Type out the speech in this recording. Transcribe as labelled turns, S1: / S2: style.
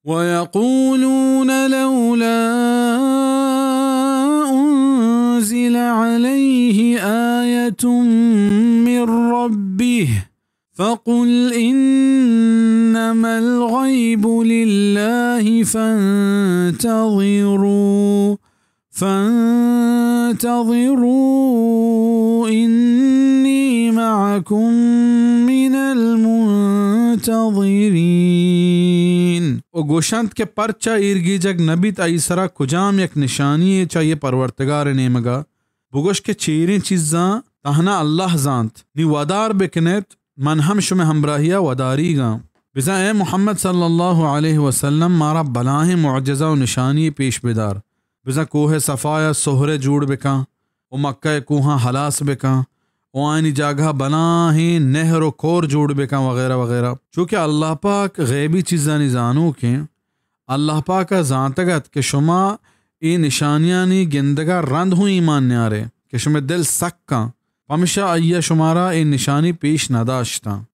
S1: वयक़ूलून लौला उन्ज़िल अलैहि आयतुम मिर रब्बिह फ़क़ुल इन्नमल ग़ैबु लिल्लाहि फ़ंतज़िरू इन्नी मअकुम मिनल मुंतज़िरीन। ओ गोशंत के परचा इर्गी जग नबी ताईसरा कुजाम एक निशानी है चाहिए परवरतगार नेमगा बुगोश के चीरें चीज़ां तहना अल्लाह जानत नी वदार बिकनेत मन हम शुमे हमराहिया वदारीगा बिजा ए मोहम्मद सल्लल्लाहु अलैहि वसल्लम मारा बलाहे मुअज्जज़ा व निशानी पेश बेदार बिजा कोहे सफ़ाया सोहरे जूड़ बिका ओ मक्का कोहा हलास बिका ओ आनी जागह बलाहे नहर व कोर जूड़ बिका वगैरह वगैरह। चूँकि अल्लाह पाक गैबी चीज़ा नी जानू के अल्लाह पाक जानतगत के शुमा ए निशानियाँ नी गिंदगा रंद हुई ईमान न्यारे के शुमे दिल सक्का हमेशा अय्या शुमारा ए निशानी पेश नदाश्ता।